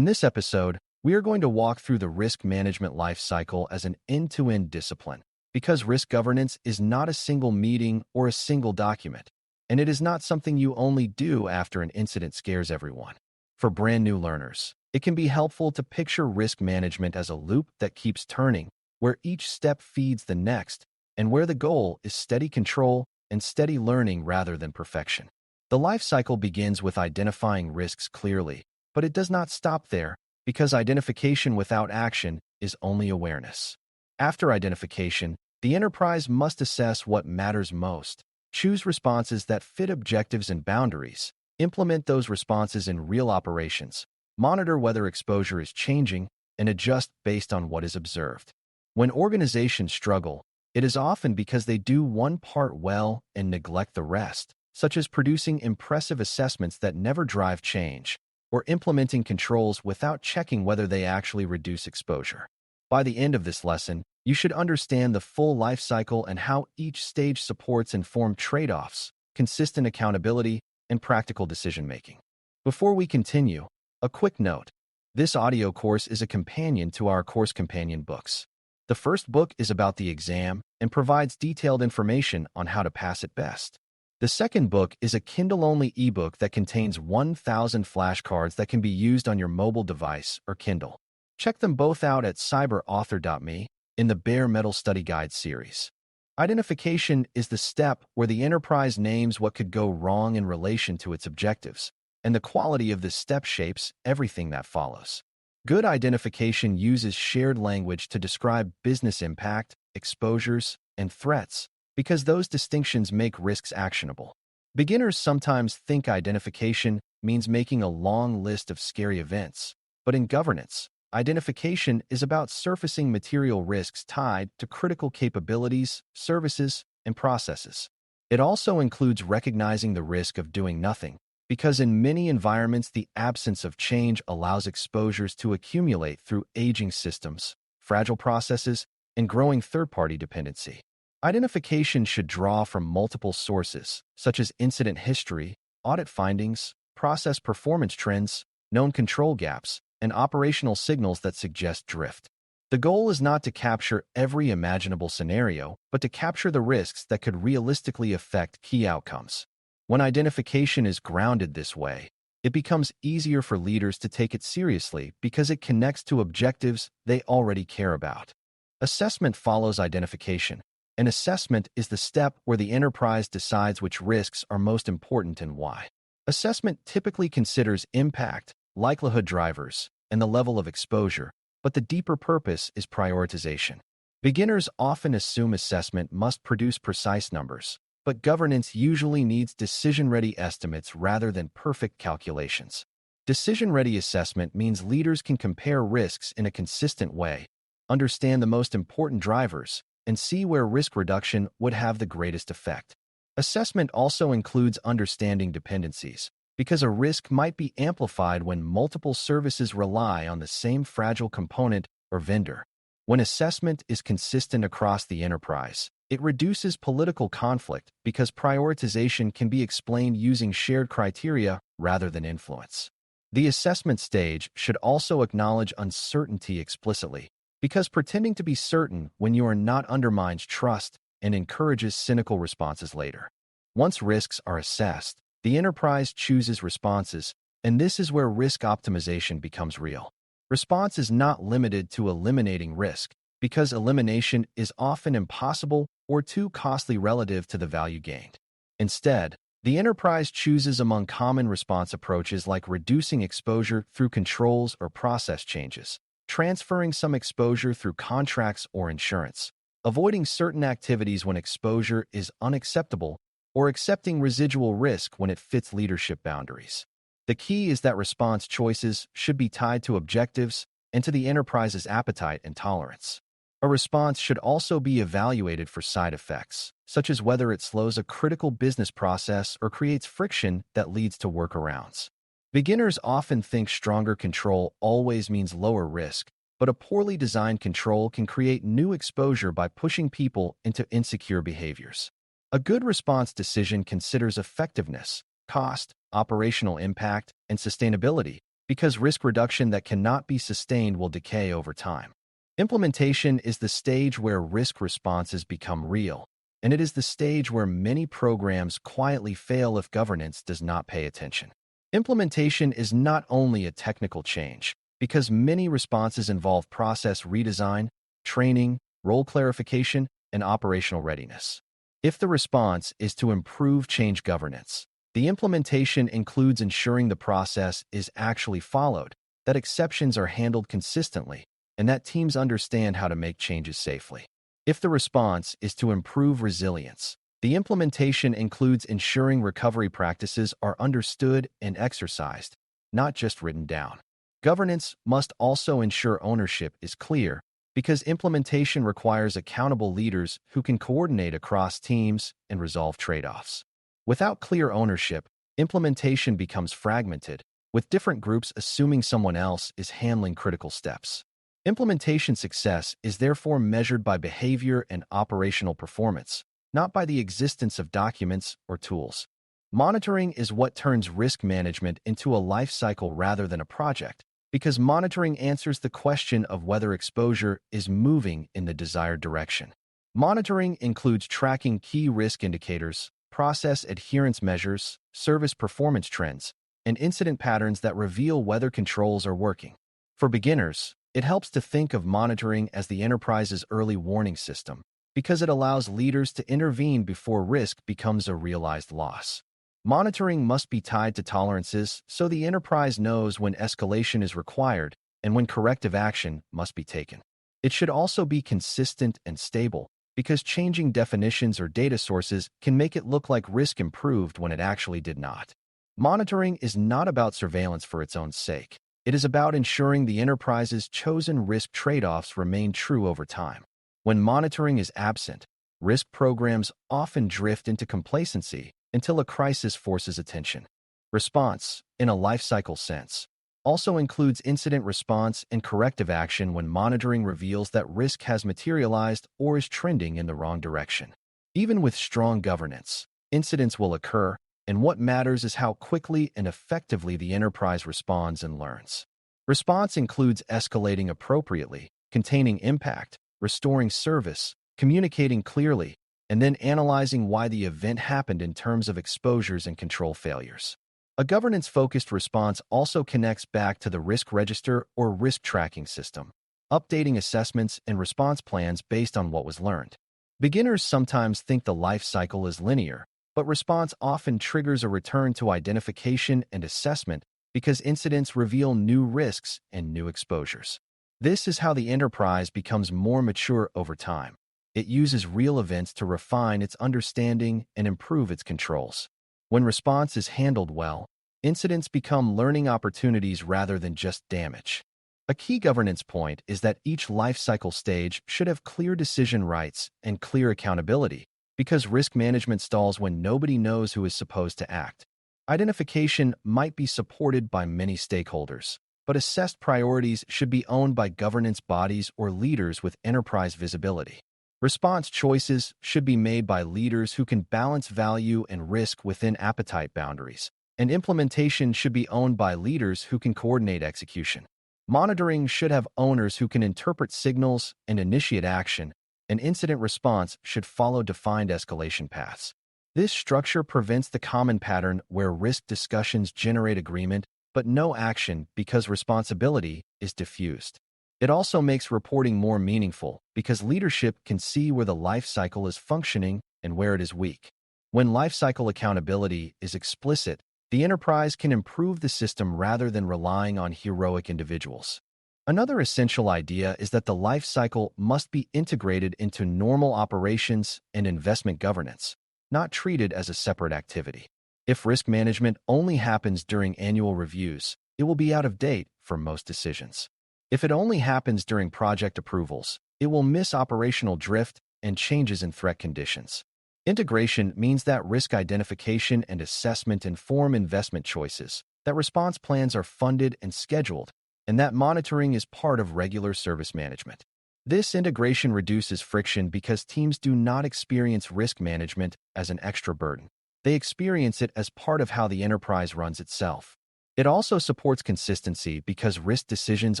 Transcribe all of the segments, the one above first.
In this episode, we are going to walk through the risk management life cycle as an end-to-end discipline, because risk governance is not a single meeting or a single document, and it is not something you only do after an incident scares everyone. For brand new learners, it can be helpful to picture risk management as a loop that keeps turning, where each step feeds the next, and where the goal is steady control and steady learning rather than perfection. The life cycle begins with identifying risks clearly, but it does not stop there, because identification without action is only awareness. After identification, the enterprise must assess what matters most, choose responses that fit objectives and boundaries, implement those responses in real operations, monitor whether exposure is changing, and adjust based on what is observed. When organizations struggle, it is often because they do one part well and neglect the rest, such as producing impressive assessments that never drive change, or implementing controls without checking whether they actually reduce exposure. By the end of this lesson, you should understand the full life cycle and how each stage supports informed trade-offs, consistent accountability, and practical decision-making. Before we continue, a quick note. This audio course is a companion to our course companion books. The first book is about the exam and provides detailed information on how to pass it best. The second book is a Kindle-only ebook that contains 1,000 flashcards that can be used on your mobile device or Kindle. Check them both out at cyber.author.me in the Bare Metal Study Guide series. Identification is the step where the enterprise names what could go wrong in relation to its objectives, and the quality of this step shapes everything that follows. Good identification uses shared language to describe business impact, exposures, and threats, because those distinctions make risks actionable. Beginners sometimes think identification means making a long list of scary events, but in governance, identification is about surfacing material risks tied to critical capabilities, services, and processes. It also includes recognizing the risk of doing nothing, because in many environments the absence of change allows exposures to accumulate through aging systems, fragile processes, and growing third-party dependency. Identification should draw from multiple sources, such as incident history, audit findings, process performance trends, known control gaps, and operational signals that suggest drift. The goal is not to capture every imaginable scenario, but to capture the risks that could realistically affect key outcomes. When identification is grounded this way, it becomes easier for leaders to take it seriously because it connects to objectives they already care about. Assessment follows identification. An assessment is the step where the enterprise decides which risks are most important and why. Assessment typically considers impact, likelihood drivers, and the level of exposure, but the deeper purpose is prioritization. Beginners often assume assessment must produce precise numbers, but governance usually needs decision-ready estimates rather than perfect calculations. Decision-ready assessment means leaders can compare risks in a consistent way, understand the most important drivers, and see where risk reduction would have the greatest effect. Assessment also includes understanding dependencies, because a risk might be amplified when multiple services rely on the same fragile component or vendor. When assessment is consistent across the enterprise, it reduces political conflict because prioritization can be explained using shared criteria rather than influence. The assessment stage should also acknowledge uncertainty explicitly, because pretending to be certain when you are not undermines trust and encourages cynical responses later. Once risks are assessed, the enterprise chooses responses, and this is where risk optimization becomes real. Response is not limited to eliminating risk, because elimination is often impossible or too costly relative to the value gained. Instead, the enterprise chooses among common response approaches like reducing exposure through controls or process changes, transferring some exposure through contracts or insurance, avoiding certain activities when exposure is unacceptable, or accepting residual risk when it fits leadership boundaries. The key is that response choices should be tied to objectives and to the enterprise's appetite and tolerance. A response should also be evaluated for side effects, such as whether it slows a critical business process or creates friction that leads to workarounds. Beginners often think stronger control always means lower risk, but a poorly designed control can create new exposure by pushing people into insecure behaviors. A good response decision considers effectiveness, cost, operational impact, and sustainability, because risk reduction that cannot be sustained will decay over time. Implementation is the stage where risk responses become real, and it is the stage where many programs quietly fail if governance does not pay attention. Implementation is not only a technical change, because many responses involve process redesign, training, role clarification, and operational readiness. If the response is to improve change governance, the implementation includes ensuring the process is actually followed, that exceptions are handled consistently, and that teams understand how to make changes safely. If the response is to improve resilience, the implementation includes ensuring recovery practices are understood and exercised, not just written down. Governance must also ensure ownership is clear, because implementation requires accountable leaders who can coordinate across teams and resolve trade-offs. Without clear ownership, implementation becomes fragmented, with different groups assuming someone else is handling critical steps. Implementation success is therefore measured by behavior and operational performance, not by the existence of documents or tools. Monitoring is what turns risk management into a life cycle rather than a project, because monitoring answers the question of whether exposure is moving in the desired direction. Monitoring includes tracking key risk indicators, process adherence measures, service performance trends, and incident patterns that reveal whether controls are working. For beginners, it helps to think of monitoring as the enterprise's early warning system, because it allows leaders to intervene before risk becomes a realized loss. Monitoring must be tied to tolerances so the enterprise knows when escalation is required and when corrective action must be taken. It should also be consistent and stable, because changing definitions or data sources can make it look like risk improved when it actually did not. Monitoring is not about surveillance for its own sake. It is about ensuring the enterprise's chosen risk trade-offs remain true over time. When monitoring is absent, risk programs often drift into complacency until a crisis forces attention. Response, in a lifecycle sense, also includes incident response and corrective action when monitoring reveals that risk has materialized or is trending in the wrong direction. Even with strong governance, incidents will occur, and what matters is how quickly and effectively the enterprise responds and learns. Response includes escalating appropriately, containing impact, restoring service, communicating clearly, and then analyzing why the event happened in terms of exposures and control failures. A governance-focused response also connects back to the risk register or risk tracking system, updating assessments and response plans based on what was learned. Beginners sometimes think the life cycle is linear, but response often triggers a return to identification and assessment because incidents reveal new risks and new exposures. This is how the enterprise becomes more mature over time. It uses real events to refine its understanding and improve its controls. When response is handled well, incidents become learning opportunities rather than just damage. A key governance point is that each life cycle stage should have clear decision rights and clear accountability, because risk management stalls when nobody knows who is supposed to act. Identification might be supported by many stakeholders, but assessed priorities should be owned by governance bodies or leaders with enterprise visibility. Response choices should be made by leaders who can balance value and risk within appetite boundaries, and implementation should be owned by leaders who can coordinate execution. Monitoring should have owners who can interpret signals and initiate action, and incident response should follow defined escalation paths. This structure prevents the common pattern where risk discussions generate agreement but no action because responsibility is diffused. It also makes reporting more meaningful because leadership can see where the life cycle is functioning and where it is weak. When life cycle accountability is explicit, the enterprise can improve the system rather than relying on heroic individuals. Another essential idea is that the life cycle must be integrated into normal operations and investment governance, not treated as a separate activity. If risk management only happens during annual reviews, it will be out of date for most decisions. If it only happens during project approvals, it will miss operational drift and changes in threat conditions. Integration means that risk identification and assessment inform investment choices, that response plans are funded and scheduled, and that monitoring is part of regular service management. This integration reduces friction because teams do not experience risk management as an extra burden. They experience it as part of how the enterprise runs itself. It also supports consistency because risk decisions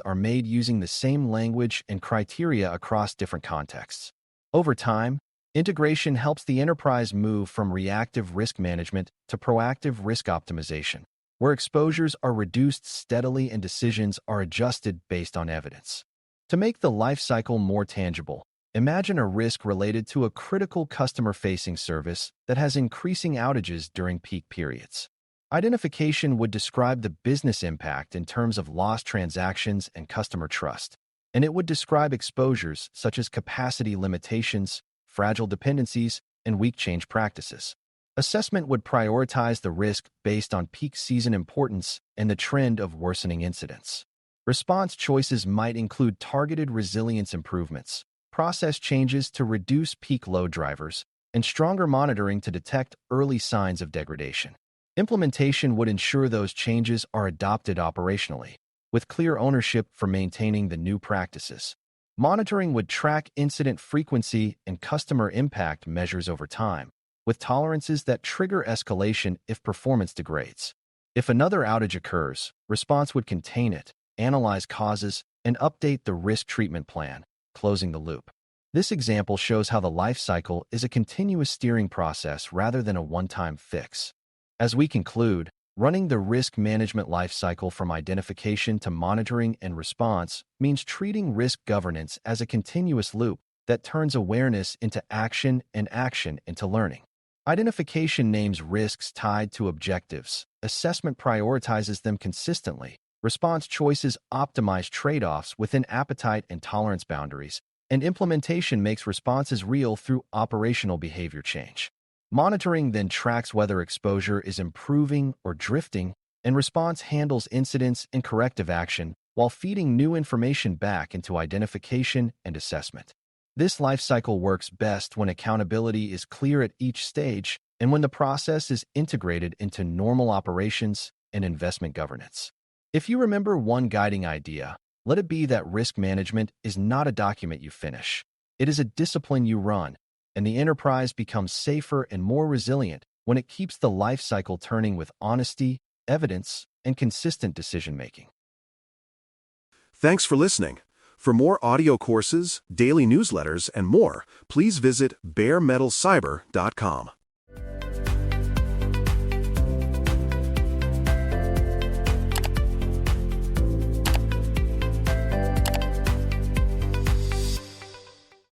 are made using the same language and criteria across different contexts. Over time, integration helps the enterprise move from reactive risk management to proactive risk optimization, where exposures are reduced steadily and decisions are adjusted based on evidence. To make the life cycle more tangible, imagine a risk related to a critical customer-facing service that has increasing outages during peak periods. Identification would describe the business impact in terms of lost transactions and customer trust, and it would describe exposures such as capacity limitations, fragile dependencies, and weak change practices. Assessment would prioritize the risk based on peak season importance and the trend of worsening incidents. Response choices might include targeted resilience improvements, process changes to reduce peak load drivers, and stronger monitoring to detect early signs of degradation. Implementation would ensure those changes are adopted operationally, with clear ownership for maintaining the new practices. Monitoring would track incident frequency and customer impact measures over time, with tolerances that trigger escalation if performance degrades. If another outage occurs, response would contain it, analyze causes, and update the risk treatment plan, closing the loop. This example shows how the life cycle is a continuous steering process rather than a one-time fix. As we conclude, running the risk management life cycle from identification to monitoring and response means treating risk governance as a continuous loop that turns awareness into action and action into learning. Identification names risks tied to objectives, assessment prioritizes them consistently, response choices optimize trade-offs within appetite and tolerance boundaries, and implementation makes responses real through operational behavior change. Monitoring then tracks whether exposure is improving or drifting, and response handles incidents and corrective action while feeding new information back into identification and assessment. This life cycle works best when accountability is clear at each stage and when the process is integrated into normal operations and investment governance. If you remember one guiding idea, let it be that risk management is not a document you finish. It is a discipline you run, and the enterprise becomes safer and more resilient when it keeps the life cycle turning with honesty, evidence, and consistent decision-making. Thanks for listening. For more audio courses, daily newsletters, and more, please visit baremetalcyber.com.